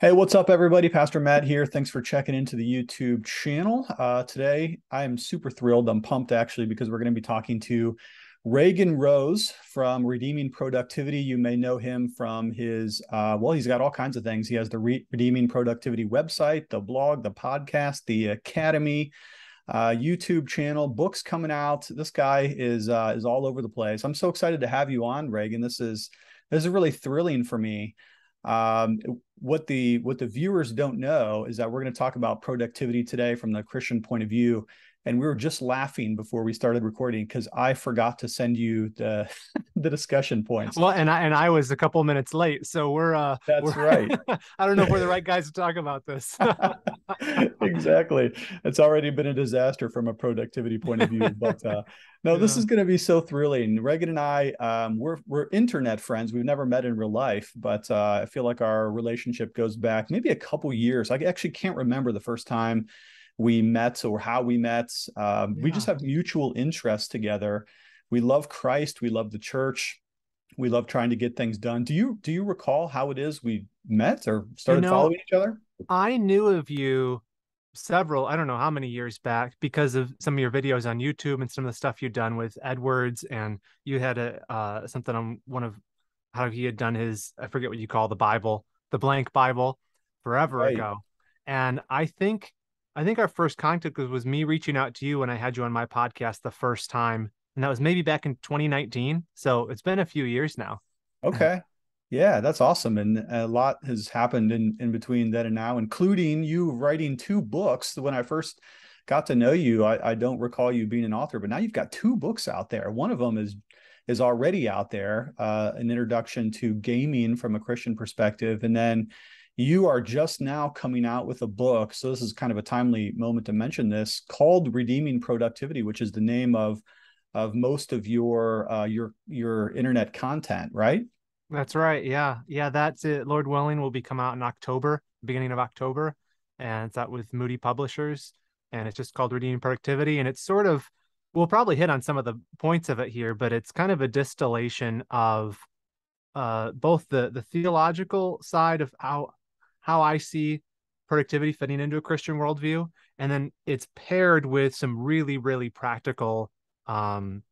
Hey, what's up, everybody? Pastor Matt here. Thanks for checking into the YouTube channel. Today, I am super thrilled. I'm pumped actually because we're going to be talking to Reagan Rose from Redeeming Productivity. You may know him from his, he's got all kinds of things. He has the Redeeming Productivity website, the blog, the podcast, the Academy, YouTube channel, books coming out. This guy is all over the place. I'm so excited to have you on, Reagan. This is really thrilling for me. Um, what the viewers don't know is that we're going to talk about productivity today from the Christian point of view. And we were just laughing before we started recording because I forgot to send you the the discussion points. Well, and I was a couple minutes late, so we're That's right. I don't know if we're the right guys to talk about this. Exactly. It's already been a disaster from a productivity point of view, but no, this Yeah. is going to be so thrilling. Reagan and I, we're internet friends. We've never met in real life, but I feel like our relationship goes back maybe a couple years. I actually can't remember the first time we met or how we met. We just Yeah. have mutual interests together. We love Christ. We love the church. We love trying to get things done. Do you recall how it is we met or You started know, following each other? I knew of you several, I don't know how many years back because of some of your videos on YouTube and some of the stuff you'd done with Edwards, and you had a something on one of how he had done his, I forget what you call the Bible, the blank Bible forever Right. ago. And I think our first contact was me reaching out to you when I had you on my podcast the first time. And that was maybe back in 2019. So it's been a few years now. Okay. Yeah, that's awesome. And a lot has happened in between then and now, including you writing two books. When I first got to know you, I don't recall you being an author, but now you've got two books out there. One of them is already out there, an introduction to gaming from a Christian perspective. And then you are just now coming out with a book. So this is kind of a timely moment to mention this, called Redeeming Productivity, which is the name of most of your internet content, right? That's right. Yeah. Yeah, that's it. Lord willing will be come out in October, beginning of October. And it's out with Moody Publishers. And it's just called Redeeming Productivity. And it's sort of, we'll probably hit on some of the points of it here, but it's kind of a distillation of both the theological side of how I see productivity fitting into a Christian worldview, and then it's paired with some really really practical um,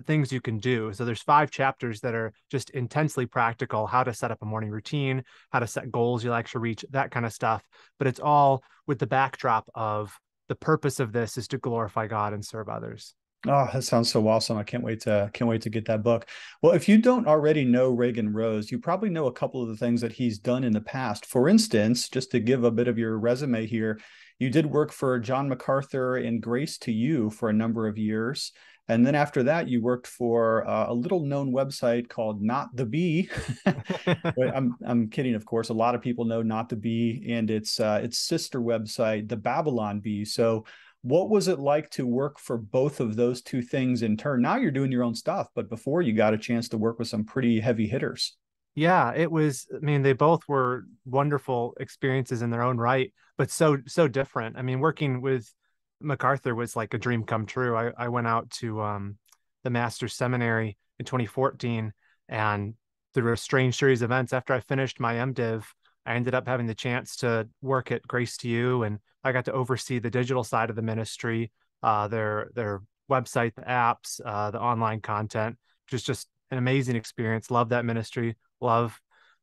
things you can do. So there's 5 chapters that are just intensely practical: how to set up a morning routine, how to set goals you like to reach, that kind of stuff. But it's all with the backdrop of the purpose of this is to glorify God and serve others. Oh, that sounds so awesome. I can't wait to get that book. Well, if you don't already know Reagan Rose, you probably know a couple of the things that he's done in the past. For instance, just to give a bit of your resume here, you did work for John MacArthur and Grace to You for a number of years. And then after that, you worked for a little known website called Not the Bee. But I'm kidding, of course. A lot of people know Not the Bee and its sister website, the Babylon Bee. So what was it like to work for both of those two things in turn? Now you're doing your own stuff, but before you got a chance to work with some pretty heavy hitters. Yeah, it was, I mean, they both were wonderful experiences in their own right, but so different. I mean, working with MacArthur was like a dream come true. I went out to the Master's Seminary in 2014, and through a strange series of events after I finished my MDiv, I ended up having the chance to work at Grace to You, and I got to oversee the digital side of the ministry, their website, the apps, the online content, which is just an amazing experience. Love that ministry, love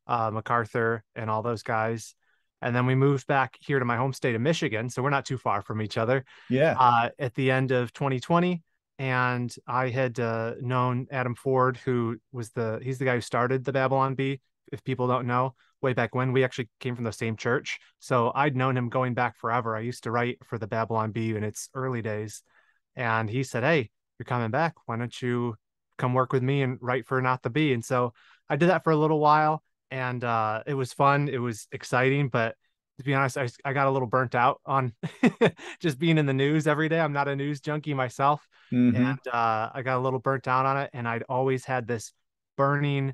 MacArthur and all those guys. And then we moved back here to my home state of Michigan. So we're not too far from each other Yeah. at the end of 2020. And I had known Adam Ford, he's the guy who started the Babylon Bee. If people don't know, way back when we actually came from the same church. So I'd known him going back forever. I used to write for the Babylon Bee in its early days. And he said, "Hey, you're coming back. Why don't you come work with me and write for Not the Bee?" And so I did that for a little while, and it was fun. It was exciting, but to be honest, I got a little burnt out on just being in the news every day. I'm not a news junkie myself, and Hmm. I got a little burnt out on it. And I'd always had this burning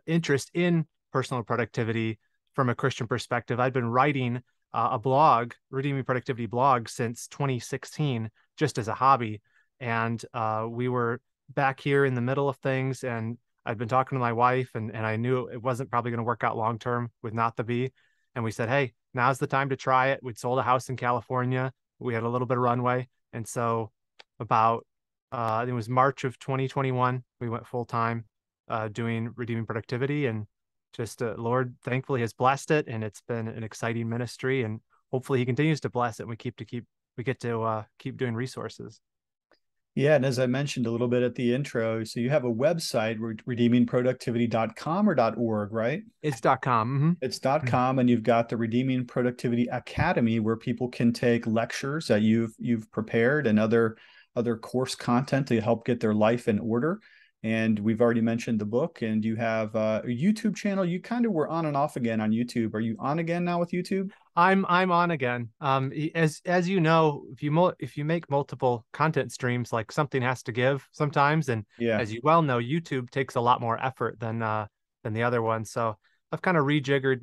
interest in personal productivity from a Christian perspective. I'd been writing a blog, Redeeming Productivity blog, since 2016, just as a hobby. And we were back here in the middle of things, and I'd been talking to my wife, and I knew it wasn't probably going to work out long term with Not the Bee. And we said, hey, now's the time to try it. We'd sold a house in California. We had a little bit of runway. And so about, I think it was March of 2021, we went full time doing Redeeming Productivity. And just Lord, thankfully, has blessed it. And it's been an exciting ministry. And hopefully he continues to bless it. And we get to keep doing resources. Yeah, and as I mentioned a little bit at the intro, so you have a website, redeemingproductivity.com or .org, right? It's .com. Mm-hmm. It's .com, and you've got the Redeeming Productivity Academy, where people can take lectures that you've prepared and other course content to help get their life in order. And we've already mentioned the book, and you have a YouTube channel. You kind of were on and off again on YouTube. Are you on again now with YouTube? I'm on again. As you know, if you make multiple content streams, like something has to give sometimes, and Yeah. as you well know, YouTube takes a lot more effort than the other one. So I've kind of rejiggered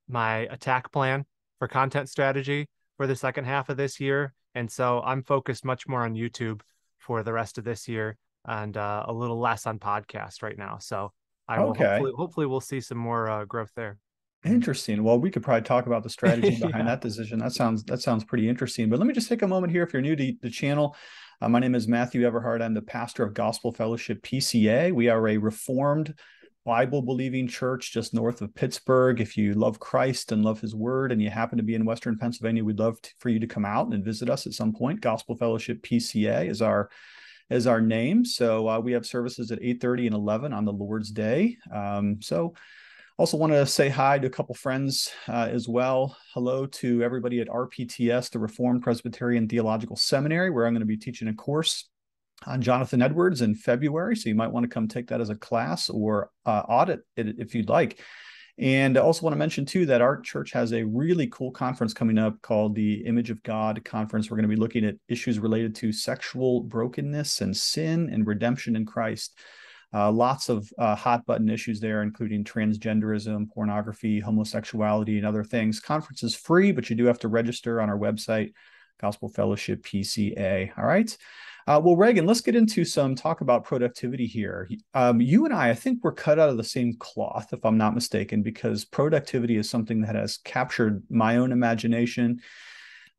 my attack plan for content strategy for the second half of this year, and so I'm focused much more on YouTube for the rest of this year, and a little less on podcast right now. So I will Okay. hopefully we'll see some more growth there. Interesting. Well, we could probably talk about the strategy behind Yeah. that decision. That sounds pretty interesting. But let me just take a moment here. If you're new to the channel, my name is Matthew Everhard. I'm the pastor of Gospel Fellowship PCA. We are a Reformed Bible-believing church just north of Pittsburgh. If you love Christ and love His Word, and you happen to be in Western Pennsylvania, we'd love for you to come out and visit us at some point. Gospel Fellowship PCA is our name. So we have services at 8:30 and 11 on the Lord's Day. Also want to say hi to a couple friends as well. Hello to everybody at RPTS, the Reformed Presbyterian Theological Seminary, where I'm going to be teaching a course on Jonathan Edwards in February. So you might want to come take that as a class or audit it if you'd like. And I also want to mention too that our church has a really cool conference coming up called the Image of God Conference. We're going to be looking at issues related to sexual brokenness and sin and redemption in Christ. Lots of hot button issues there, including transgenderism, pornography, homosexuality, and other things. Conference is free, but you do have to register on our website, Gospel Fellowship PCA. All right. Well, Reagan, let's get into some talk about productivity here. You and I think we're cut out of the same cloth, if I'm not mistaken, because productivity is something that has captured my own imagination.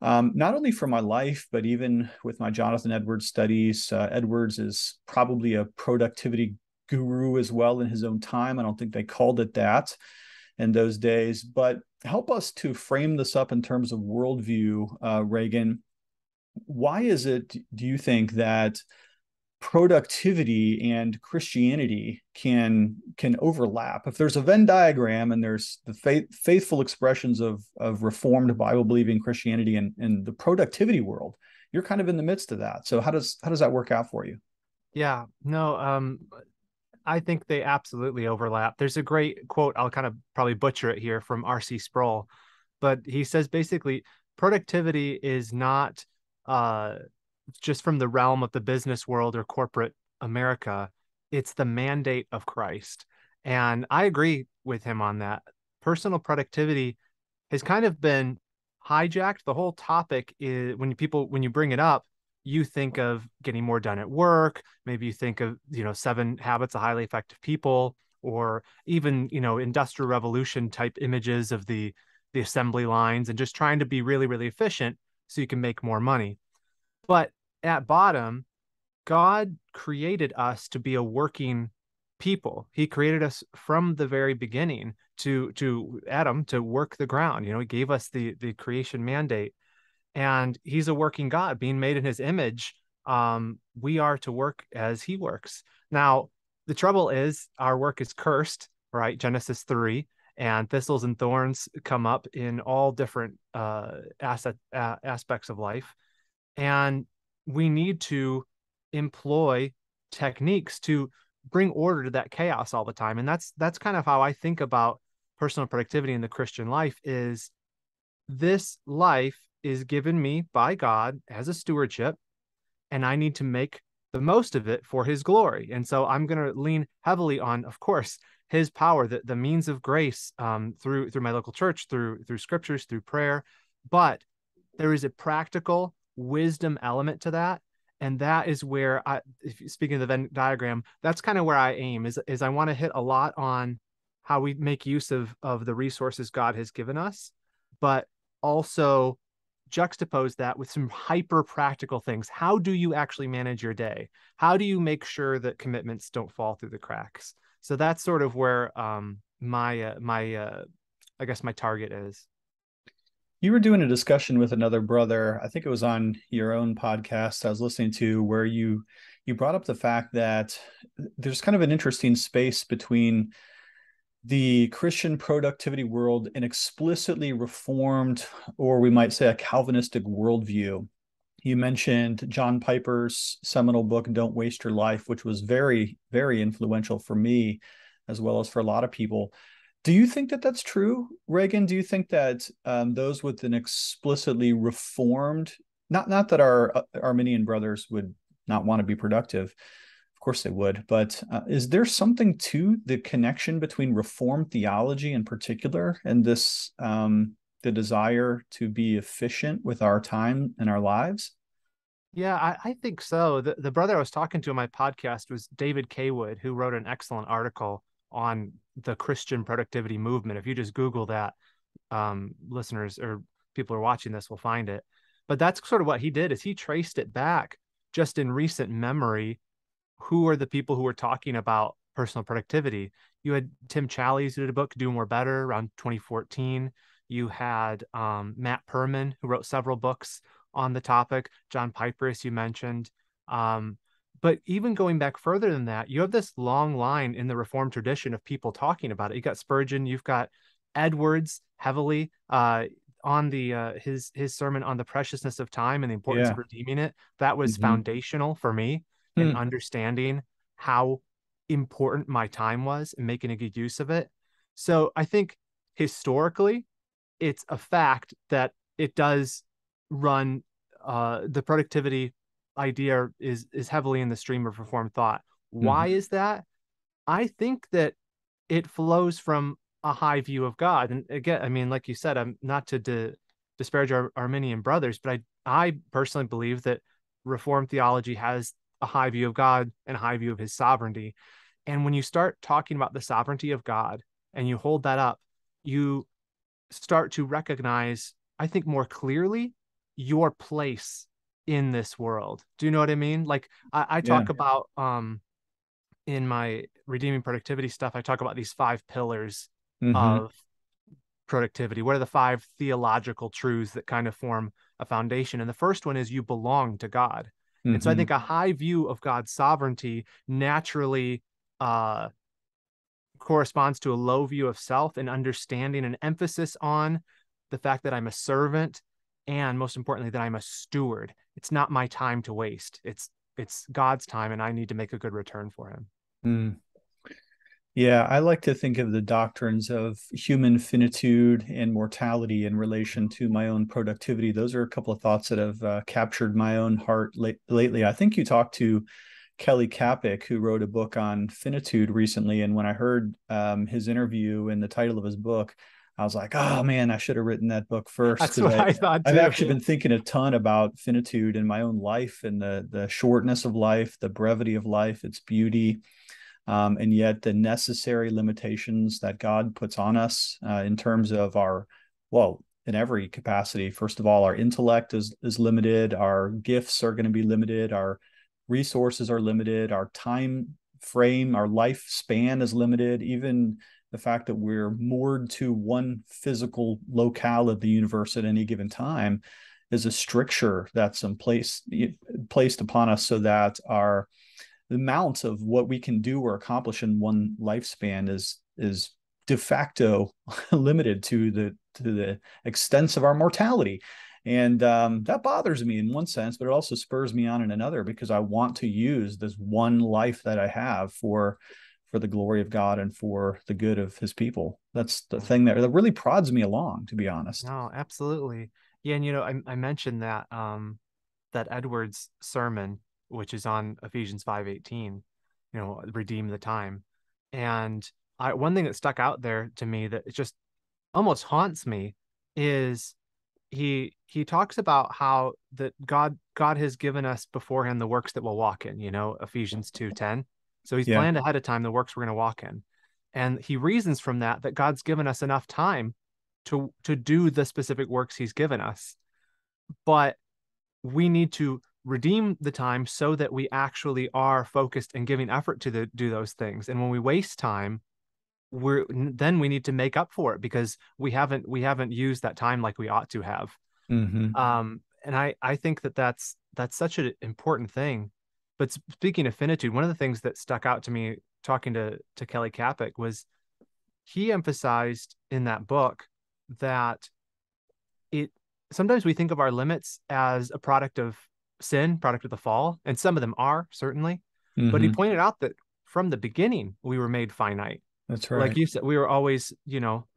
Not only for my life, but even with my Jonathan Edwards studies. Edwards is probably a productivity guru as well in his own time. I don't think they called it that in those days, but help us to frame this up in terms of worldview, Reagan. Why is it, do you think, that productivity and Christianity can overlap? If there's a Venn diagram and there's the faithful expressions of Reformed Bible believing Christianity and the productivity world, you're kind of in the midst of that. So how does that work out for you? Yeah, no, I think they absolutely overlap. There's a great quote, I'll kind of probably butcher it here, from R.C. Sproul, but he says basically productivity is not just from the realm of the business world or corporate America. It's the mandate of Christ. And I agree with him on that. Personal productivity has kind of been hijacked. The whole topic is, when you bring it up, you think of getting more done at work. Maybe you think of, 7 habits of highly effective people, or even, industrial revolution type images of the assembly lines, and just trying to be really, really efficient so you can make more money. But at bottom, God created us to be a working people. He created us from the very beginning to Adam to work the ground. He gave us the creation mandate, and He's a working God, being made in His image. We are to work as He works. Now, the trouble is our work is cursed, right? Genesis 3, and thistles and thorns come up in all different aspects of life. And we need to employ techniques to bring order to that chaos all the time. And that's kind of how I think about personal productivity in the Christian life. Is this life is given me by God as a stewardship, and I need to make the most of it for His glory. And so I'm going to lean heavily on, of course, His power, the means of grace, through my local church, through scriptures, through prayer. But there is a practical wisdom element to that. And that is where speaking of the Venn diagram, that's kind of where I aim, is I want to hit a lot on how we make use of the resources God has given us, but also juxtapose that with some hyper practical things. How do you actually manage your day? How do you make sure that commitments don't fall through the cracks? So that's sort of where my I guess my target is. You were doing a discussion with another brother. I think it was on your own podcast I was listening to, where you brought up the fact that there's kind of an interesting space between the Christian productivity world, an explicitly reformed, or we might say a Calvinistic worldview. You mentioned John Piper's seminal book, Don't Waste Your Life, which was very, very influential for me, as well as for a lot of people. Do you think that that's true, Reagan? Do you think that those with an explicitly reformed, not that our Arminian brothers would not want to be productive, of course they would, but is there something to the connection between Reformed theology in particular and this the desire to be efficient with our time and our lives? Yeah, I think so. The brother I was talking to on my podcast was David Kaywood, who wrote an excellent article on the Christian productivity movement. If you just Google that, listeners or people who are watching this will find it. But that's sort of what he did, is he traced it back just in recent memory. Who are the people who were talking about personal productivity? You had Tim Challies, who did a book, Do More Better, around 2014. You had Matt Perman, who wrote several books on the topic. John Piper, as you mentioned. But even going back further than that, you have this long line in the Reformed tradition of people talking about it. You got Spurgeon, you've got Edwards heavily on the his sermon on the preciousness of time and the importance Yeah. of redeeming it. That was Mm-hmm. foundational for me in Hmm. understanding how important my time was and making a good use of it. So I think historically, it's a fact that it does run the productivity idea is heavily in the stream of Reformed thought. Why Mm-hmm. is that? I think that it flows from a high view of God. And again, I mean, like you said, I'm not to disparage our Arminian brothers, but I personally believe that Reformed theology has a high view of God and a high view of his sovereignty. And when you start talking about the sovereignty of God and you hold that up, you start to recognize, I think, more clearly your place in this world. Do you know what I mean? Like I Yeah. talk about in my redeeming productivity stuff, I talk about these 5 pillars Mm-hmm. of productivity. What are the 5 theological truths that kind of form a foundation? And the first one is you belong to God. And so I Mm-hmm. think a high view of God's sovereignty naturally uh, corresponds to a low view of self and understanding and emphasis on the fact that I'm a servant and most importantly that I'm a steward. It's not my time to waste. It's God's time and I need to make a good return for him. Mm. Yeah, I like to think of the doctrines of human finitude and mortality in relation to my own productivity. Those are a couple of thoughts that have captured my own heart lately. I think you talked to Kelly Kapic, who wrote a book on finitude recently. And when I heard his interview and the title of his book, I was like, oh man, I should have written that book first, That's because what I thought I've too. actually been thinking a ton about finitude in my own life and the shortness of life, the brevity of life, its beauty, and yet the necessary limitations that God puts on us in terms of our, well, in every capacity. First of all, our intellect is limited, our gifts are going to be limited, our resources are limited, our time frame, our lifespan is limited, even the fact that we're moored to one physical locale of the universe at any given time is a stricture that's placed upon us so that our the amount of what we can do or accomplish in one lifespan is de facto limited to the extent of our mortality. And that bothers me in one sense, but it also spurs me on in another, because I want to use this one life that I have for the glory of God and for the good of his people. That's the thing that really prods me along, to be honest. No, absolutely. Yeah, and I mentioned that that Edwards sermon, which is on Ephesians 5:18, redeem the time. And one thing that stuck out there to me that it just almost haunts me is he talks about how that God has given us beforehand the works that we'll walk in, Ephesians 2:10. So he's Yeah. planned ahead of time the works we're going to walk in. And he reasons from that God's given us enough time to do the specific works he's given us. But we need to redeem the time so that we actually are focused and giving effort to do those things. And when we waste time, then we need to make up for it because we haven't used that time like we ought to have. Mm-hmm. And I think that's such an important thing. But speaking of finitude, one of the things that stuck out to me talking to Kelly Kapic was he emphasized in that book that it sometimes we think of our limits as a product of sin, product of the fall, and some of them are certainly. But he Mm-hmm. pointed out that from the beginning we were made finite. That's Like right. you said, we were always,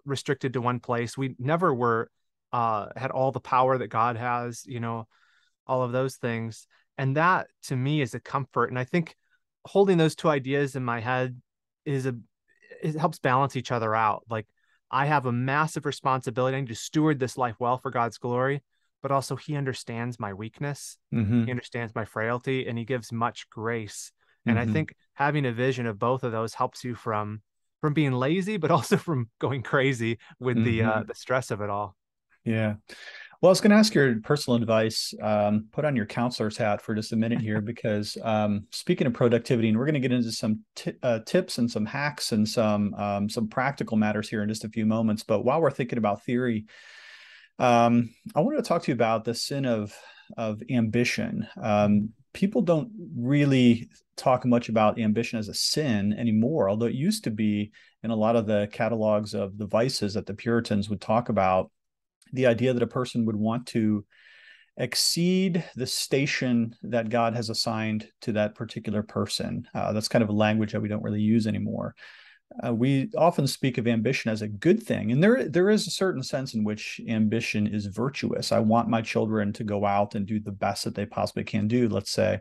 restricted to one place. We never were had all the power that God has, all of those things. And that to me is a comfort. And I think holding those two ideas in my head it helps balance each other out. Like I have a massive responsibility. I need to steward this life well for God's glory, but also he understands my weakness. He Mm-hmm. understands my frailty and he gives much grace. And I Mm-hmm. think having a vision of both of those helps you from being lazy, but also from going crazy with Mm-hmm. the stress of it all. Yeah. Well, I was going to ask your personal advice. Put on your counselor's hat for just a minute here, because speaking of productivity, and we're going to get into some tips and some hacks and some practical matters here in just a few moments. But while we're thinking about theory, I wanted to talk to you about the sin of ambition. People don't really talk much about ambition as a sin anymore, although it used to be in a lot of the catalogs of the vices that the Puritans would talk about. The idea that a person would want to exceed the station that God has assigned to that particular person. That's kind of a language that we don't really use anymore. We often speak of ambition as a good thing, and there is a certain sense in which ambition is virtuous. I want my children to go out and do the best that they possibly can do, let's say.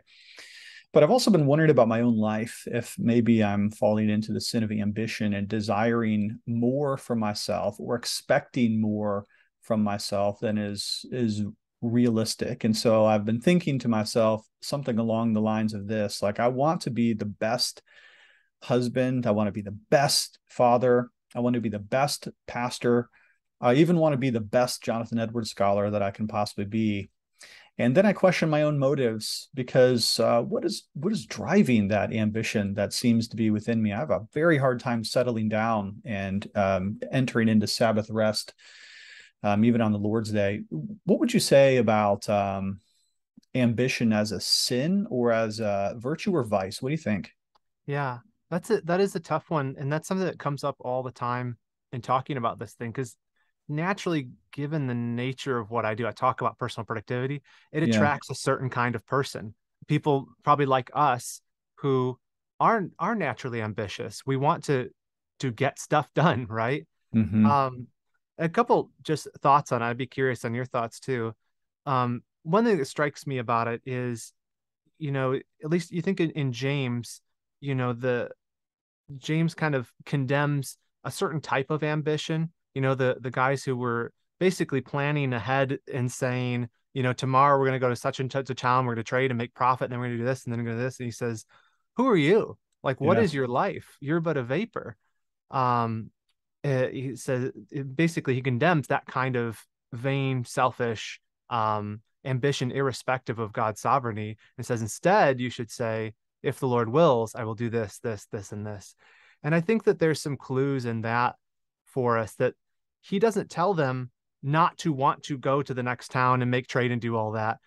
But I've also been wondering about my own life, if maybe I'm falling into the sin of ambition and desiring more for myself or expecting more from myself than is realistic. And so I've been thinking to myself something along the lines of this, like I want to be the best husband, I want to be the best father, I want to be the best pastor, I even want to be the best Jonathan Edwards scholar that I can possibly be. And then I question my own motives, because what is driving that ambition that seems to be within me? I have a very hard time settling down and entering into Sabbath rest, even on the Lord's Day. What would you say about ambition as a sin or as a virtue or vice? What do you think? Yeah, that's it. That is a tough one. And that's something that comes up all the time in talking about this thing. Because naturally, given the nature of what I do, I talk about personal productivity, it Yeah. attracts a certain kind of person. People probably like us who are naturally ambitious. We want to get stuff done, right? Mm-hmm. Um, a couple just thoughts on it. I'd be curious on your thoughts too. One thing that strikes me about it is, at least you think in James, the James kind of condemns a certain type of ambition. The guys who were basically planning ahead and saying, tomorrow we're going to go to such and such a town, we're going to trade and make profit, and then we're going to do this, and then we're going to do this. And he says, "Who are you? Like, what Yeah. is your life? You're but a vapor." Um, he says basically he condemns that kind of vain, selfish ambition, irrespective of God's sovereignty, and says instead you should say, "If the Lord wills, I will do this, this, this, and this." And I think that there's some clues in that for us that he doesn't tell them not to want to go to the next town and make trade and do all that,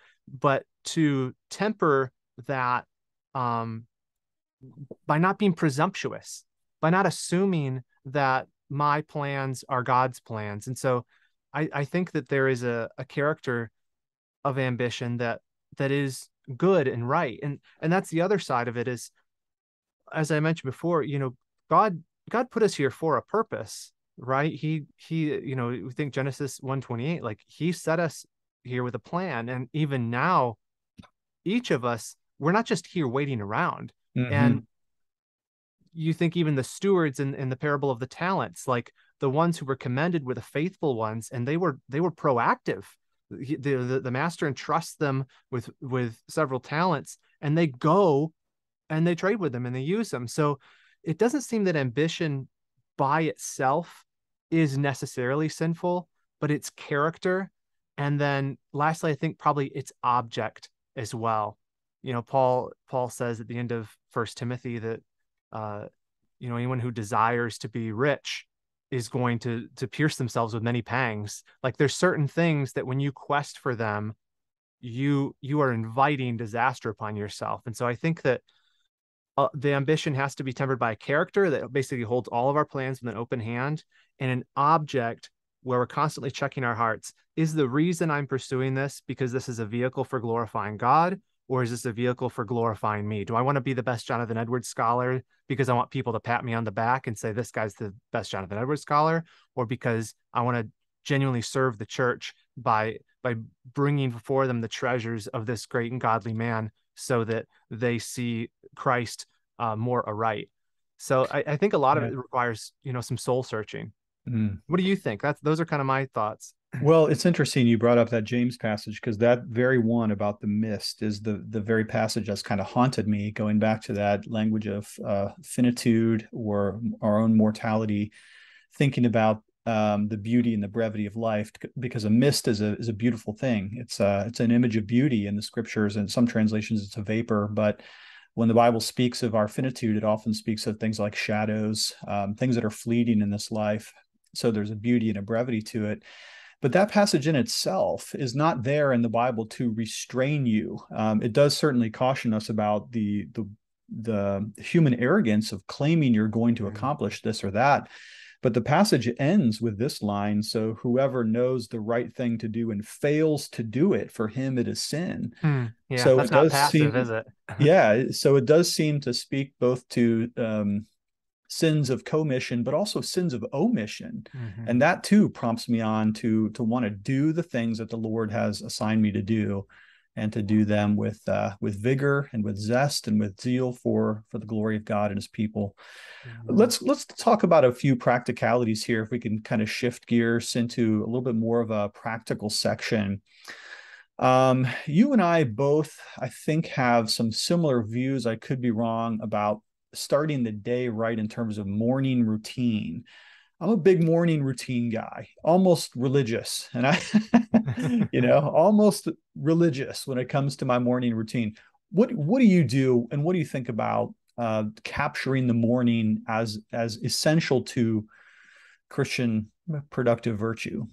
but to temper that um, by not being presumptuous, by not assuming that my plans are God's plans. And so I think that there is a character of ambition that is good and right. And that's the other side of it is, as I mentioned before, God put us here for a purpose, right? We think Genesis 1:28, like he set us here with a plan. And even now, each of us, we're not just here waiting around. Mm-hmm. And you think even the stewards in the parable of the talents, like the ones who were commended were the faithful ones, and they were proactive. The master entrusts them with several talents, and they go and they trade with them and they use them. So it doesn't seem that ambition by itself is necessarily sinful, but its character. And then lastly, I think probably its object as well. Paul says at the end of First Timothy that uh, anyone who desires to be rich is going to pierce themselves with many pangs. Like there's certain things that when you quest for them, you are inviting disaster upon yourself. And so I think that the ambition has to be tempered by a character that basically holds all of our plans with an open hand, and an object where we're constantly checking our hearts. Is the reason I'm pursuing this because this is a vehicle for glorifying God, or is this a vehicle for glorifying me? Do I want to be the best Jonathan Edwards scholar because I want people to pat me on the back and say this guy's the best Jonathan Edwards scholar, or because I want to genuinely serve the church by bringing before them the treasures of this great and godly man so that they see Christ more aright? So I think a lot of Yeah. it requires, some soul searching. Mm. What do you think? Those are kind of my thoughts. Well, it's interesting you brought up that James passage, because that very one about the mist is the very passage that's kind of haunted me, going back to that language of finitude or our own mortality, thinking about the beauty and the brevity of life, because a mist is a beautiful thing. It's an image of beauty in the scriptures, and in some translations it's a vapor, but when the Bible speaks of our finitude, it often speaks of things like shadows, things that are fleeting in this life. So there's a beauty and a brevity to it. But that passage in itself is not there in the Bible to restrain you. It does certainly caution us about the human arrogance of claiming you're going to accomplish this or that. But the passage ends with this line: so whoever knows the right thing to do and fails to do it, for him it is sin. Yeah, So that's it not does passive, is seem, it? yeah, so it does seem to speak both to sins of commission, but also sins of omission. Mm-hmm. And that too prompts me on to want to do the things that the Lord has assigned me to do, and to do them with vigor and with zest and with zeal for the glory of God and his people. Let's talk about a few practicalities here, if we can kind of shift gears into a little bit more of a practical section. You and I both, I think, have some similar views. I could be wrong about starting the day right in terms of morning routine. I'm a big morning routine guy, almost religious, and almost religious when it comes to my morning routine. What do you do, and what do you think about capturing the morning as essential to Christian productive virtue?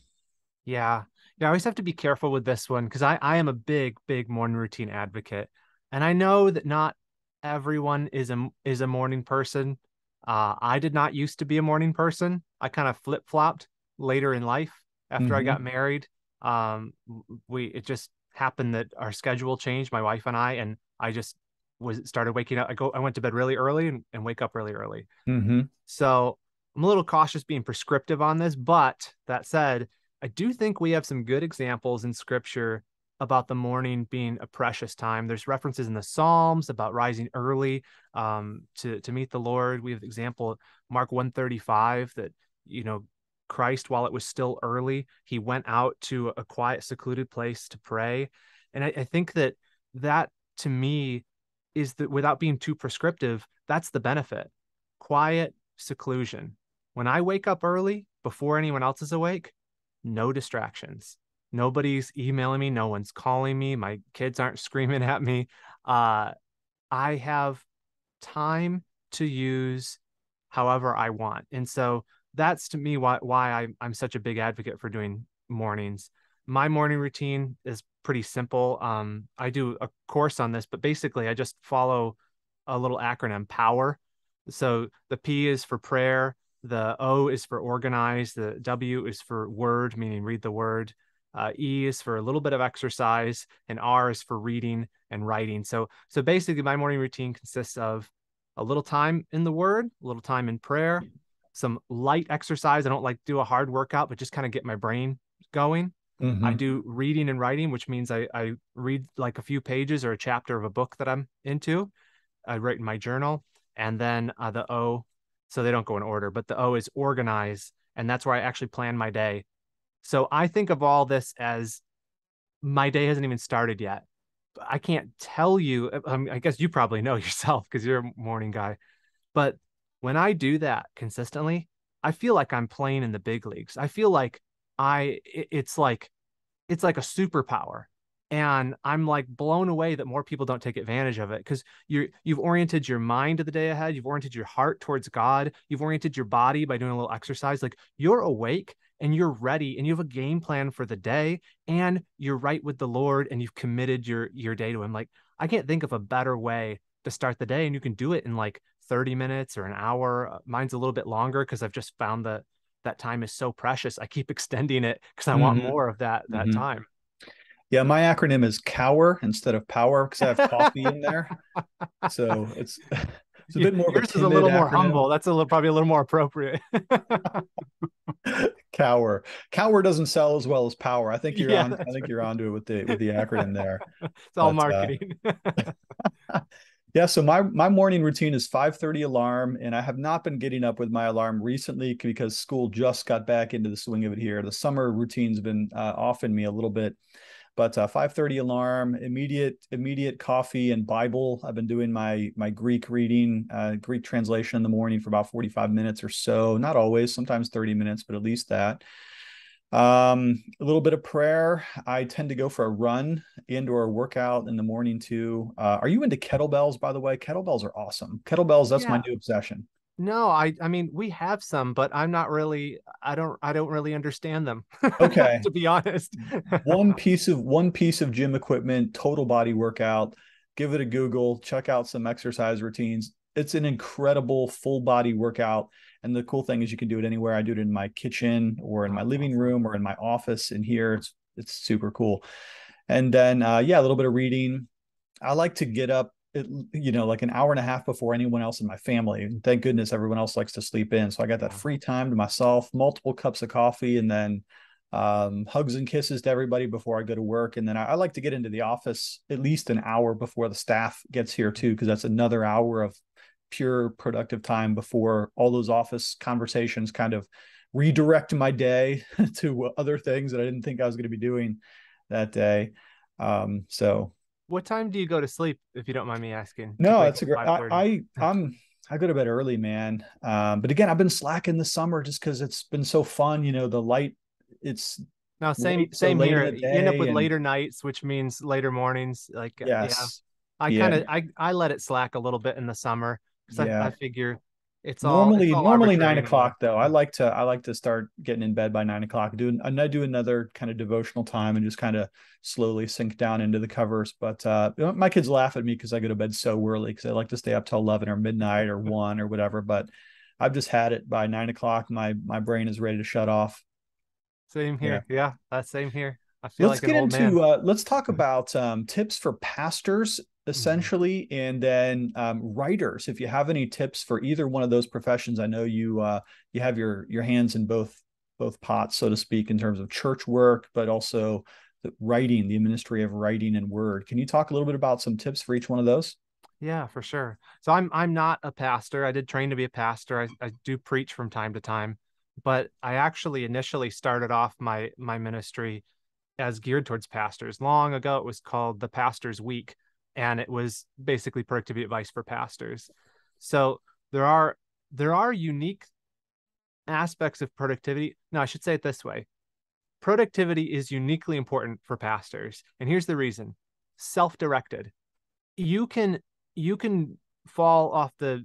Yeah. Yeah, I always have to be careful with this one because I am a big, big morning routine advocate. And I know that not everyone is a morning person. I did not used to be a morning person. I kind of flip-flopped later in life after I got Mm-hmm. married. It just happened that our schedule changed, my wife and and I just started waking up. I went to bed really early and wake up really early. Mm-hmm. So I'm a little cautious being prescriptive on this, but that said, I do think we have some good examples in scripture about the morning being a precious time. There's references in the Psalms about rising early to meet the Lord. We have example Mark 135 that, Christ, while it was still early, he went out to a quiet, secluded place to pray. And I think that to me is that, without being too prescriptive, that's the benefit. Quiet seclusion. When I wake up early before anyone else is awake, no distractions. Nobody's emailing me, no one's calling me, my kids aren't screaming at me. I have time to use however I want. And so that's, to me, why I'm such a big advocate for doing mornings. My morning routine is pretty simple. I do a course on this, but basically I just follow a little acronym, POWER. So the P is for prayer, the O is for organize, the W is for word, meaning read the word. E is for a little bit of exercise, and R is for reading and writing. So basically, my morning routine consists of a little time in the word, a little time in prayer, some light exercise. I don't like do a hard workout, but just kind of get my brain going. I Mm-hmm. do reading and writing, which means I read like a few pages or a chapter of a book that I'm into. I write in my journal. And then the O, so they don't go in order, but the O is organize. And that's where I actually plan my day. So I think of all this as my day hasn't even started yet. I can't tell you. I guess you probably know yourself because you're a morning guy. But when I do that consistently, I feel like I'm playing in the big leagues. I feel like it's like a superpower. And I'm like blown away that more people don't take advantage of it, because you've oriented your mind to the day ahead. You've oriented your heart towards God. You've oriented your body by doing a little exercise. Like, you're awake and you're ready and you have a game plan for the day, and you're right with the Lord, and you've committed your day to him. Like, I can't think of a better way to start the day, and you can do it in like 30 minutes or an hour. Mine's a little bit longer because I've just found that time is so precious. I keep extending it because I want Hmm. more of that Hmm. time. Yeah, my acronym is COWER instead of POWER because I have coffee in there. So it's a bit more of a Yours is a timid little more acronym. humble. That's probably a little more appropriate. COWER. COWER doesn't sell as well as power. I think you're Yeah, on. I that's think right. you're onto it with the acronym there. It's all But marketing. yeah, so my morning routine is 5:30 alarm, and I have not been getting up with my alarm recently because school just got back into the swing of it here. The summer routine's been offing me a little bit, but 5:30 alarm, immediate coffee and Bible. I've been doing my Greek reading, Greek translation in the morning for about 45 minutes or so. Not always, sometimes 30 minutes, but at least that. A little bit of prayer. I tend to go for a run and or a workout in the morning too. Are you into kettlebells, by the way? Kettlebells are awesome. Kettlebells, that's my Yeah. new obsession. No, I mean, we have some, but I'm not really I don't really understand them, Okay. to be honest. One piece of gym equipment, total body workout. Give it a Google, check out some exercise routines. It's an incredible full body workout. And the cool thing is you can do it anywhere. I do it in my kitchen or in my Oh, living awesome. room or in my office in here. It's super cool. And then yeah, a little bit of reading. I like to get up like an hour and a half before anyone else in my family. Thank goodness everyone else likes to sleep in. So I got that Yeah. free time to myself, multiple cups of coffee, and then hugs and kisses to everybody before I go to work. And then I like to get into the office at least an hour before the staff gets here too, because that's another hour of pure productive time before all those office conversations kind of redirect my day to other things that I didn't think I was going to be doing that day. So What time do you go to sleep, if you don't mind me asking? Do you no, wake that's up a great. 5:30? I go to bed early, man. But again, I've been slacking this summer just because it's been so fun. The light, it's No, same late, so same late in here. the You end up day, with and later nights, which means later mornings. Like, yeah, yes, I yeah, kind of I let it slack a little bit in the summer because I yeah. figure it's Normally, all normally nine arbitrary anyway. o'clock though. I like to start getting in bed by 9 o'clock. I do another kind of devotional time and just kind of slowly sink down into the covers. But my kids laugh at me because I go to bed so early because I like to stay up till 11 or midnight or 1 or whatever. But I've just had it by 9 o'clock. My brain is ready to shut off. Same Yeah. here. Yeah, that's same here. I feel like an old man. Let's talk about tips for pastors Mhm. essentially, and then writers. If you have any tips for either one of those professions, I know you have your hands in both pots, so to speak, in terms of church work, but also the ministry of writing and word. Can you talk a little bit about some tips for each one of those? Yeah, for sure. So I'm not a pastor. I did train to be a pastor. I do preach from time to time, but I actually initially started off my ministry as geared towards pastors. Long ago, it was called the Pastor's Week, and it was basically productivity advice for pastors. So there are there are unique aspects of productivity. No, I should say it this way. Productivity is uniquely important for pastors. And here's the reason. Self-directed. You can you can fall off the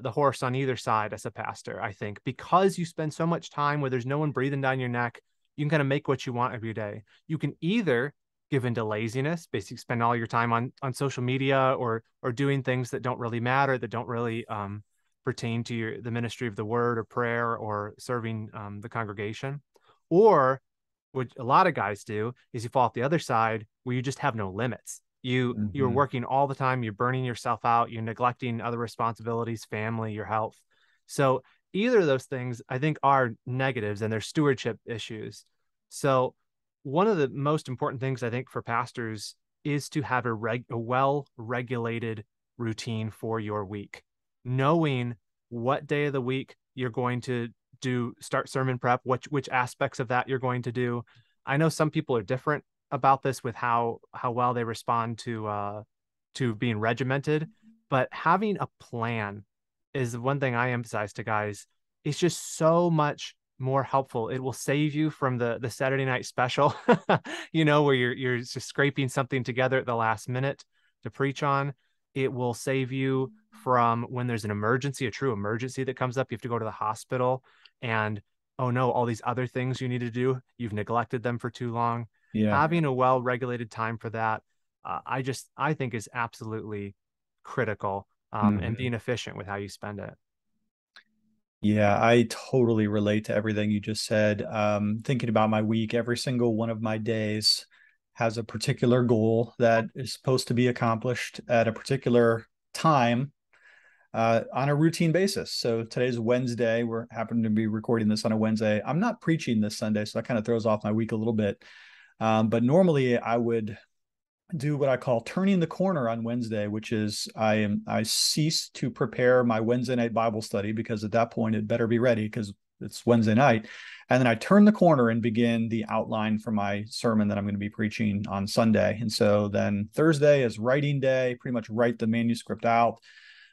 horse on either side as a pastor, I think, because you spend so much time where there's no one breathing down your neck. You can kind of make what you want every day. You can either give into laziness, basically spend all your time on social media or doing things that don't really matter, that don't really pertain to the ministry of the word or prayer or serving the congregation. Or what a lot of guys do is you fall off the other side where you just have no limits. You're Mhm. working all the time, you're burning yourself out, you're neglecting other responsibilities, family, your health. So either of those things I think are negatives and they're stewardship issues. So one of the most important things I think for pastors is to have a well regulated routine for your week, knowing what day of the week you're going to start sermon prep, which aspects of that you're going to do. I know some people are different about this with how well they respond to being regimented, but having a plan is one thing I emphasize to guys. it's just so much more helpful. It will save you from the Saturday night special, where you're just scraping something together at the last minute to preach on. It will save you from when there's an emergency, a true emergency that comes up. You have to go to the hospital, and oh no, all these other things you need to do, you've neglected them for too long. Yeah. Having a well-regulated time for that, I think is absolutely critical, and Mhm. being efficient with how you spend it. Yeah, I totally relate to everything you just said. Thinking about my week, every single one of my days has a particular goal that is supposed to be accomplished at a particular time on a routine basis. So today's Wednesday. We're happening to be recording this on a Wednesday. I'm not preaching this Sunday, so that kind of throws off my week a little bit. But normally I would do what I call turning the corner on Wednesday, which is I cease to prepare my Wednesday night Bible study because at that point it better be ready because it's Wednesday night. And then I turn the corner and begin the outline for my sermon that I'm going to be preaching on Sunday. And so then Thursday is writing day, pretty much write the manuscript out.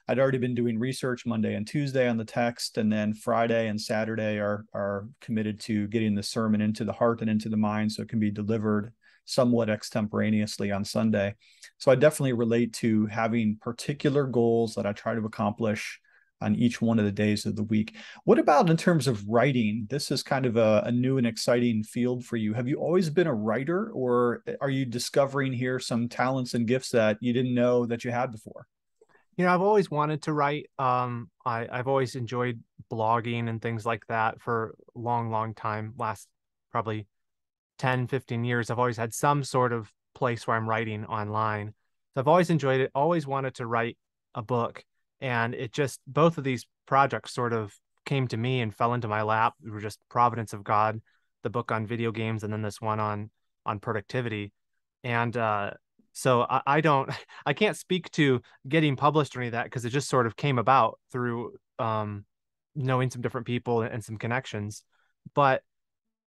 I'd already been doing research Monday and Tuesday on the text, and then Friday and Saturday are committed to getting the sermon into the heart and into the mind so it can be delivered somewhat extemporaneously on Sunday. So I definitely relate to having particular goals that I try to accomplish on each one of the days of the week. What about in terms of writing? This is kind of a new and exciting field for you. Have you always been a writer, or are you discovering here some talents and gifts that you didn't know that you had before? I've always wanted to write. I've always enjoyed blogging and things like that for a long, long time. Last probably 10, 15 years, I've always had some sort of place where I'm writing online. So I've always enjoyed it, always wanted to write a book. And it just, both of these projects sort of came to me and fell into my lap. They were just providence of God, the book on video games, and then this one on productivity. And so I don't, I can't speak to getting published or any of that because it just sort of came about through knowing some different people and some connections. But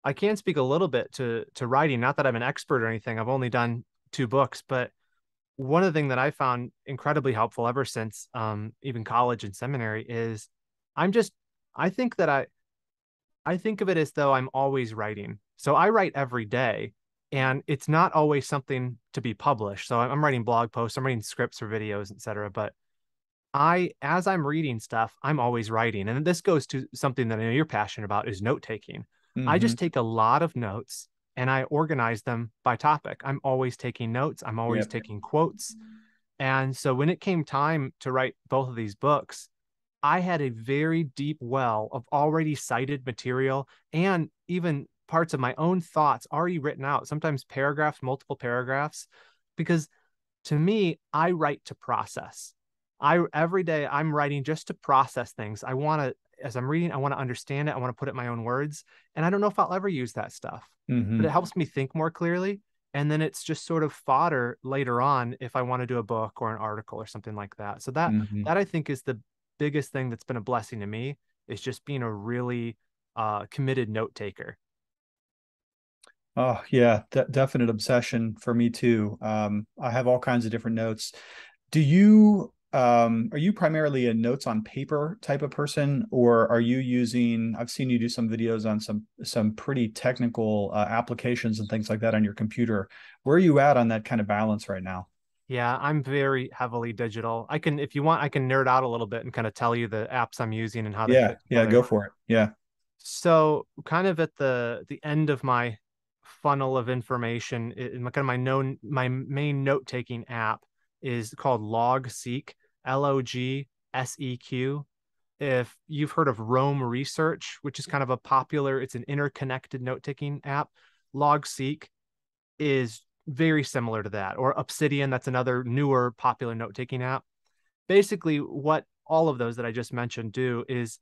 I can speak a little bit to writing. Not that I'm an expert or anything. I've only done 2 books, but one of the things that I found incredibly helpful ever since even college and seminary is I'm just I think that I think of it as though I'm always writing. So I write every day, and it's not always something to be published. So I'm writing blog posts, I'm writing scripts for videos, etc. But as I'm reading stuff, I'm always writing. And this goes to something that I know you're passionate about is note taking. I Mm-hmm. just take a lot of notes and I organize them by topic. I'm always taking notes. I'm always Yep. taking quotes. And so when it came time to write both of these books, I had a very deep well of already cited material and even parts of my own thoughts already written out, sometimes paragraphs, multiple paragraphs, because to me, I write to process. I every day I'm writing just to process things. I want to, as I'm reading, I want to understand it. I want to put it in my own words. And I don't know if I'll ever use that stuff, but Mm-hmm. it helps me think more clearly. And then it's just sort of fodder later on if I want to do a book or an article or something like that. So Mm-hmm. that I think is the biggest thing that's been a blessing to me is just being a really committed note taker. Oh yeah, definite obsession for me too. I have all kinds of different notes. Do you are you primarily a notes on paper type of person, or are you using? I've seen you do some videos on some pretty technical applications and things like that on your computer. Where are you at on that kind of balance right now? Yeah, I'm very heavily digital. I can, if you want, I can nerd out a little bit and kind of tell you the apps I'm using and how they Yeah, fit yeah, together. go for it. Yeah. So, kind of at the end of my funnel of information, kind of my main note taking app is called LogSeq, LogSeq. If you've heard of Rome Research, which is kind of a popular, it's an interconnected note taking app. LogSeq is very similar to that, or Obsidian, that's another newer popular note taking app. Basically, what all of those that I just mentioned do is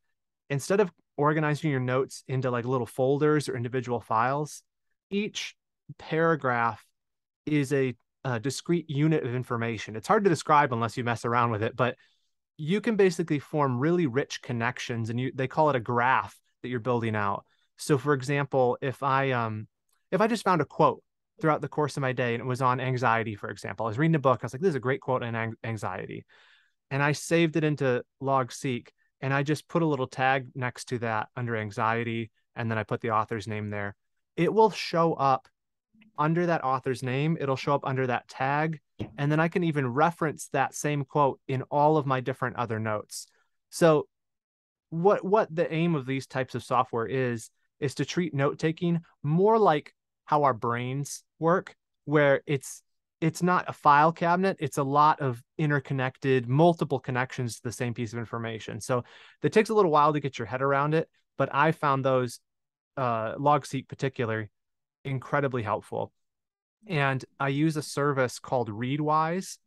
instead of organizing your notes into like little folders or individual files, each paragraph is a discrete unit of information. It's hard to describe unless you mess around with it, but you can basically form really rich connections, and they call it a graph that you're building out. So for example, if I just found a quote throughout the course of my day and it was on anxiety, for example, I was reading a book, I was like, this is a great quote on anxiety, and I saved it into LogSeq. and I just put a little tag next to that under anxiety, and then I put the author's name there. It will show up under that author's name. It'll show up under that tag. And then I can even reference that same quote in all of my different other notes. So what the aim of these types of software is to treat note taking more like how our brains work, where it's not a file cabinet, it's a lot of interconnected, multiple connections to the same piece of information. So it takes a little while to get your head around it, but I found those LogSeq particularly incredibly helpful. And I use a service called Readwise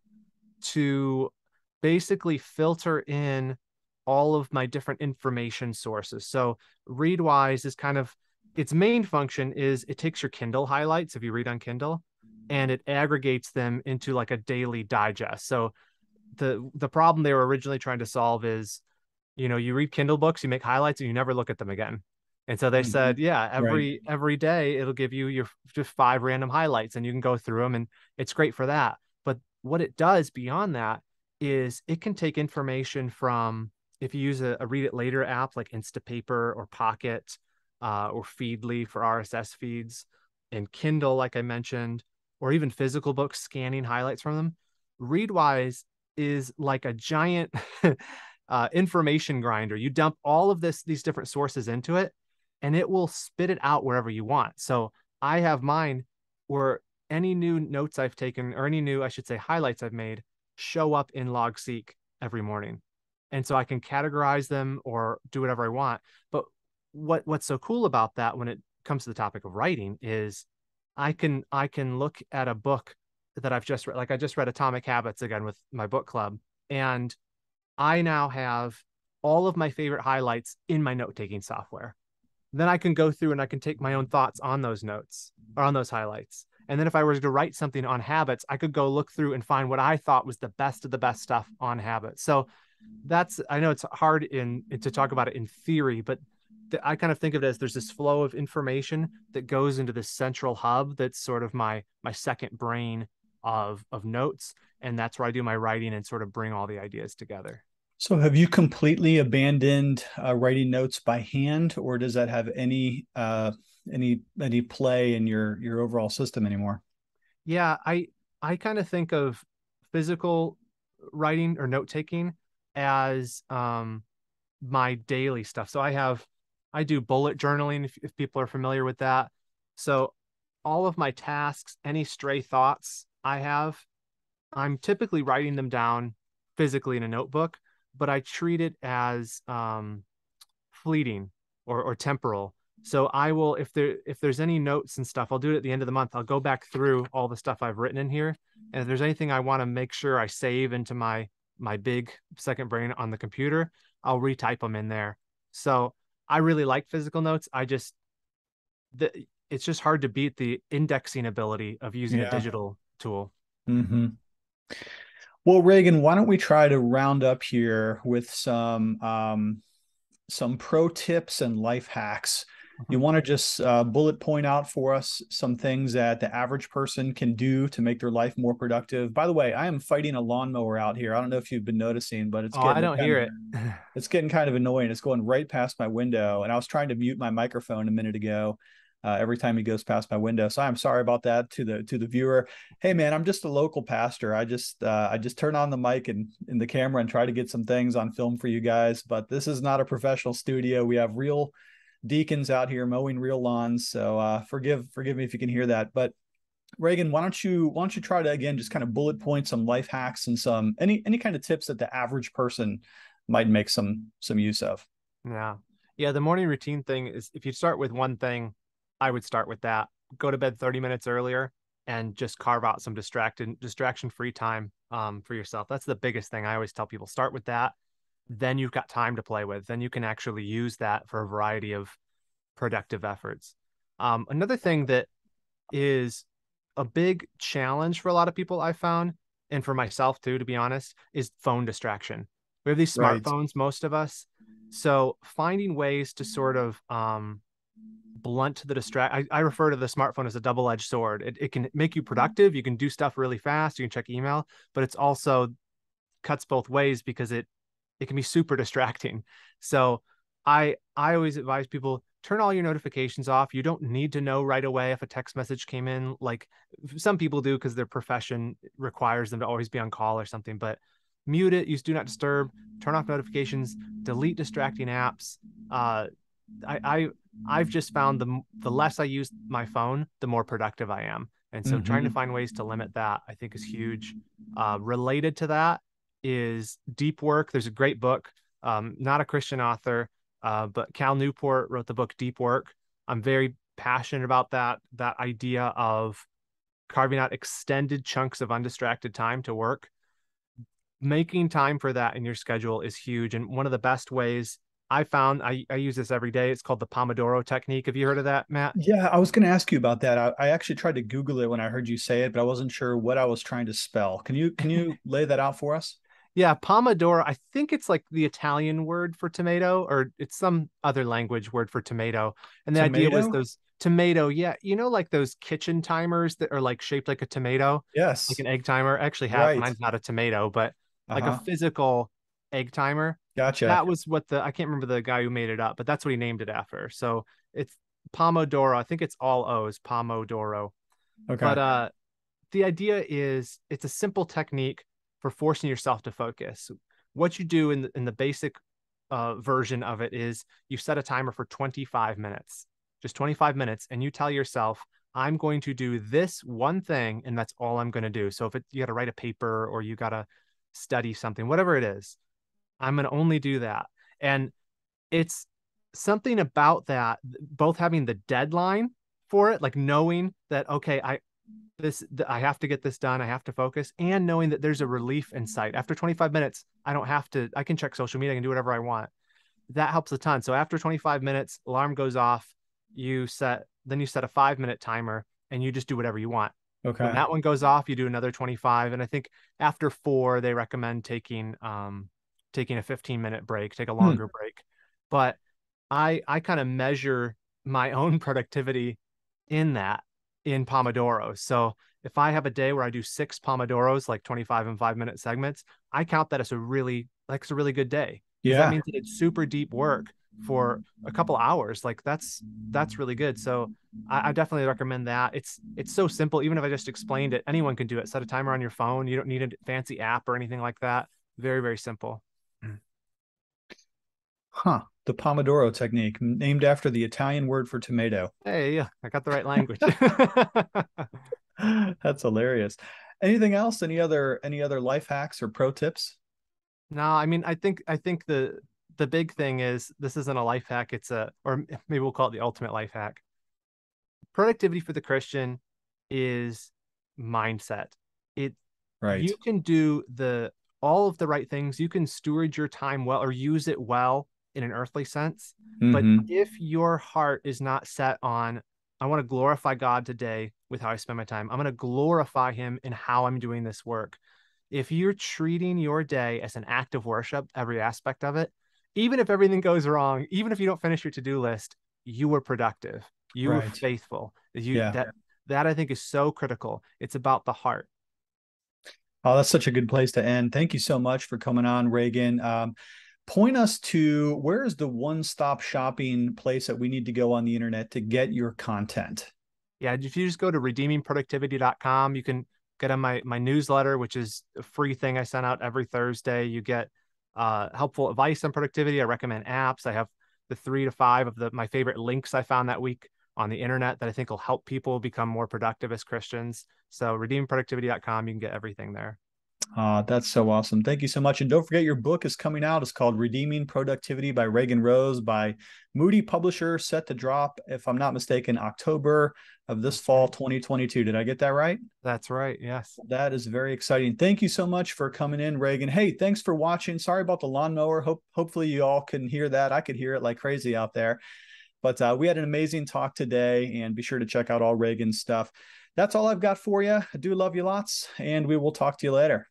to basically filter in all of my different information sources. So Readwise is kind of, its main function is it takes your Kindle highlights if you read on Kindle, and it aggregates them into like a daily digest. So the problem they were originally trying to solve is, you read Kindle books, you make highlights, and you never look at them again. And so they said, yeah, every day it'll give you your just 5 random highlights, and you can go through them, and it's great for that. But what it does beyond that is it can take information from, if you use a read it later app like Instapaper or Pocket or Feedly for RSS feeds, and Kindle, like I mentioned, or even physical books, scanning highlights from them. Readwise is like a giant information grinder. You dump all of these different sources into it, and it will spit it out wherever you want. So I have mine where any new notes I've taken, or any new, I should say, highlights I've made, show up in LogSeq every morning. And so I can categorize them or do whatever I want. But what's so cool about that when it comes to the topic of writing is I can look at a book that I've just read. Like I just read Atomic Habits again with my book club, and I now have all of my favorite highlights in my note-taking software. Then I can go through and I can take my own thoughts on those notes or on those highlights. And then if I were to write something on habits, I could go look through and find what I thought was the best of the best stuff on habits. So I know it's hard to talk about it in theory, but I kind of think of it as there's this flow of information that goes into this central hub that's sort of my second brain of notes. And that's where I do my writing and sort of bring all the ideas together. So have you completely abandoned writing notes by hand, or does that have any play in your overall system anymore? Yeah, I kind of think of physical writing or note taking as my daily stuff. So I do bullet journaling if people are familiar with that. So all of my tasks, any stray thoughts I have, I'm typically writing them down physically in a notebook, but I treat it as fleeting or temporal. So I will, if there's any notes and stuff, I'll do it at the end of the month. I'll go back through all the stuff I've written in here, and if there's anything I want to make sure I save into my big second brain on the computer, I'll retype them in there. So I really like physical notes. It's just hard to beat the indexing ability of using a digital tool. Mm-hmm. Well, Reagan, why don't we try to round up here with some pro tips and life hacks. You want to just bullet point out for us some things that the average person can do to make their life more productive. By the way, I am fighting a lawnmower out here. I don't know if you've been noticing, but I don't hear it. It's getting kind of annoying. It's going right past my window, and I was trying to mute my microphone a minute ago. Every time he goes past my window. So I'm sorry about that to the viewer. Hey man, I'm just a local pastor. I just turn on the mic and the camera and try to get some things on film for you guys. But this is not a professional studio. We have real deacons out here mowing real lawns. So forgive me if you can hear that. But Reagan, why don't you try to again just kind of bullet point some life hacks and some any kind of tips that the average person might make some use of. Yeah. The morning routine thing is, if you start with one thing, I would start with that. Go to bed 30 minutes earlier and just carve out some distraction-free time for yourself. That's the biggest thing. I always tell people, start with that. Then you've got time to play with. Then you can actually use that for a variety of productive efforts. Another thing that is a big challenge for a lot of people I found, and for myself too, to be honest, is phone distraction. We have these smartphones, most of us. So finding ways to sort of blunt the I refer to the smartphone as a double-edged sword. It can make you productive. You can do stuff really fast. You can check email, but it's also cuts both ways because it it can be super distracting. So I always advise people, turn all your notifications off. You don't need to know right away if a text message came in. Like some people do because their profession requires them to always be on call or something, but mute it, use do not disturb, turn off notifications, delete distracting apps. I, I I've just found the less I use my phone, the more productive I am. And so trying to Hmm. find ways to limit that, I think, is huge. Related to that is deep work. There's a great book, not a Christian author, but Cal Newport wrote the book Deep Work. I'm very passionate about that idea of carving out extended chunks of undistracted time to work. Making time for that in your schedule is huge. And one of the best ways I found, I use this every day. It's called the Pomodoro Technique. Have you heard of that, Matt? Yeah, I was going to ask you about that. I actually tried to Google it when I heard you say it, but I wasn't sure what I was trying to spell. Can you lay that out for us? Yeah, Pomodoro, I think it's like the Italian word for tomato, or it's some other language word for tomato. And the idea was Tomato? those tomato, yeah, like those kitchen timers that are like shaped like a tomato, like Yes. an egg timer. I actually have Right. mine's not a tomato, but like a Uh-huh. physical egg timer. Gotcha. That was what I can't remember the guy who made it up, but that's what he named it after. So it's Pomodoro. I think it's all O's, Pomodoro. Okay. But the idea is it's a simple technique for forcing yourself to focus. What you do in the basic version of it is you set a timer for 25 minutes, just 25 minutes, and you tell yourself, I'm going to do this one thing, and that's all I'm going to do. So if you got to write a paper or you got to study something, whatever it is, I'm going to only do that. And it's something about that, both having the deadline for it, like knowing that, okay, I have to get this done. I have to focus, and knowing that there's a relief in sight. After 25 minutes, I don't have to, I can check social media, I can do whatever I want. That helps a ton. So after 25 minutes, alarm goes off, then you set a 5-minute timer and you just do whatever you want. When Okay. that one goes off, you do another 25. And I think after 4, they recommend taking a 15-minute break, take a Hmm. longer break. But I kind of measure my own productivity in that in Pomodoro. So if I have a day where I do 6 Pomodoros, like 25 and 5-minute segments, I count that as a really good day, because that Yeah. means that it's super deep work for a couple hours. Like that's really good. So I definitely recommend that. It's so simple. Even if I just explained it, anyone can do it. Set a timer on your phone. You don't need a fancy app or anything like that. Very, very simple. Huh. The Pomodoro technique, named after the Italian word for tomato. Hey, yeah, I got the right language. That's hilarious. Anything else? Any other life hacks or pro tips? No, I mean, I think the big thing is, this isn't a life hack, or maybe we'll call it the ultimate life hack. Productivity for the Christian is mindset. It Right. You can do the all of the right things. You can steward your time well or use it well in an earthly sense. But Mm-hmm. if your heart is not set on, I want to glorify God today with how I spend my time, I'm going to glorify him in how I'm doing this work. If you're treating your day as an act of worship, every aspect of it, even if everything goes wrong, even if you don't finish your to-do list, you were productive. You were Right. faithful. You Yeah. that I think is so critical. It's about the heart. Oh, that's such a good place to end. Thank you so much for coming on, Reagan. Point us to where is the one-stop shopping place that we need to go on the internet to get your content? Yeah, if you just go to redeemingproductivity.com, you can get on my newsletter, which is a free thing I send out every Thursday. You get helpful advice on productivity. I recommend apps. I have the 3 to 5 of my favorite links I found that week on the internet that I think will help people become more productive as Christians. So redeemingproductivity.com, you can get everything there. That's so awesome. Thank you so much. And don't forget, your book is coming out. It's called Redeeming Productivity by Reagan Rose by Moody Publisher, set to drop, if I'm not mistaken, October of this That's fall, right. 2022. Did I get that right? That's right. Yes. That is very exciting. Thank you so much for coming in, Reagan. Hey, thanks for watching. Sorry about the lawnmower. Hopefully you all can hear that. I could hear it like crazy out there. But we had an amazing talk today, and be sure to check out all Reagan's stuff. That's all I've got for you. I do love you lots, and we will talk to you later.